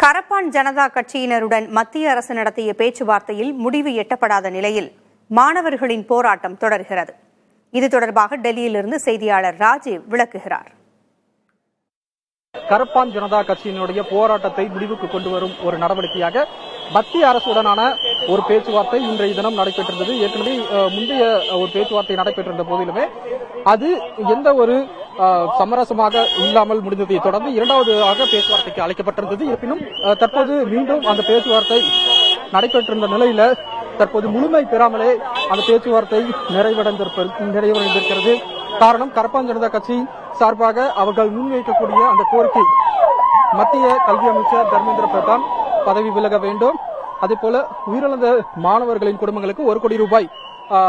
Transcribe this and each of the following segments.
கரப்பான் ஜனதா கட்சியினருடன் மத்திய அரசு நடத்திய பேச்சுவார்த்தையில் முடிவு எட்டப்படாத நிலையில் மாணவர்களின் போராட்டம் தொடர்கிறது. இது தொடர்பாக டெல்லியிலிருந்து செய்தியாளர் ராஜீவ் விளக்குகிறார். கரப்பான் ஜனதா கட்சியினுடைய போராட்டத்தை முடிவுக்கு கொண்டு வரும் ஒரு நடவடிக்கையாக மத்திய அரசுடனான ஒரு பேச்சுவார்த்தை இன்றைய தினம் நடைபெற்றிருந்தது. ஏற்கனவே முந்தைய ஒரு பேச்சுவார்த்தை நடைபெற்றிருந்த போதிலுமே அது எந்த ஒரு சமரசமாக இல்லாமல் முடிந்ததை தொடர்ந்து இரண்டாவதாக பேச்சுவார்த்தைக்கு அழைக்கப்பட்டிருந்தது. இருப்பினும் தற்போது மீண்டும் அந்த பேச்சுவார்த்தை நடைபெற்றிருந்த நிலையில தற்போது முழுமை பெறாமலே அந்த பேச்சுவார்த்தை நிறைவடைந்திருக்கிறது. காரணம், கரப்பான் ஜனதா கட்சி சார்பாக அவர்கள் முன்வைக்கக்கூடிய அந்த கோரிக்கை மத்திய கல்வி அமைச்சர் தர்மேந்திர பிரதான் பதவி விலக வேண்டும், அதே போல உயிரிழந்த மாணவர்களின் குடும்பங்களுக்கு 1 கோடி ரூபாய்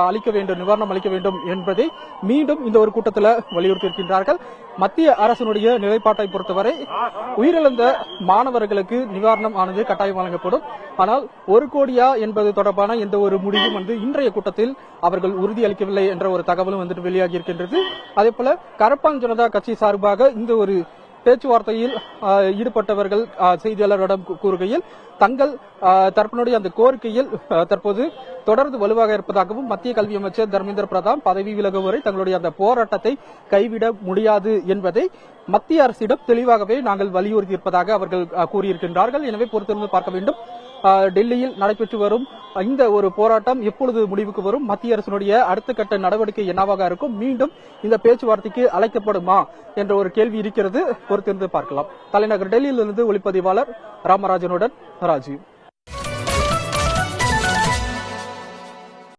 அளிக்க வேண்டும், நிவாரணம் அளிக்க வேண்டும் என்பதை மீண்டும் இந்த ஒரு கூட்டத்தில் வலியுறுத்தியிருக்கின்றார்கள். மத்திய அரசினுடைய நிலைப்பாட்டை பொறுத்தவரை உயிரிழந்த மாணவர்களுக்கு நிவாரணம் ஆனது கட்டாயம் வழங்கப்படும். ஆனால் 1 கோடியா என்பது தொடர்பான எந்த ஒரு முடிவும் இன்றைய கூட்டத்தில் அவர்கள் உறுதியளிக்கவில்லை என்ற ஒரு தகவலும் வெளியாகி இருக்கின்றது. அதே போல கரப்பான் ஜனதா கட்சி சார்பாக இந்த ஒரு பேச்சுவார்த்தையில் ஈடுபட்டவர்கள் செய்தியாளர்களிடம் கூறுகையில் தங்கள் தரப்பினுடைய அந்த கோரிக்கையில் தற்போது தொடர்ந்து வலுவாக இருப்பதாகவும் மத்திய கல்வி அமைச்சர் தர்மேந்திர பிரதான் பதவி விலகும் வரை தங்களுடைய அந்த போராட்டத்தை கைவிட முடியாது என்பதை மத்திய அரசிடம் தெளிவாகவே நாங்கள் வலியுறுத்தியிருப்பதாக அவர்கள் கூறியிருக்கின்றார்கள். எனவே பொறுத்திருந்து பார்க்க வேண்டும். டெல்லியில் நடைபெற்று வரும் இந்த ஒரு போராட்டம் எப்பொழுது முடிவுக்கு வரும், மத்திய அரசினுடைய அடுத்த கட்ட நடவடிக்கை என்னவாக இருக்கும், மீண்டும் இந்த பேச்சுவார்த்தைக்கு அழைக்கப்படுமா என்ற ஒரு கேள்வி இருக்கிறது. பொறுத்திருந்து பார்க்கலாம். தலைநகர் டெல்லியிலிருந்து ஒளிப்பதிவாளர் ராமராஜனுடன் ராஜீவ்.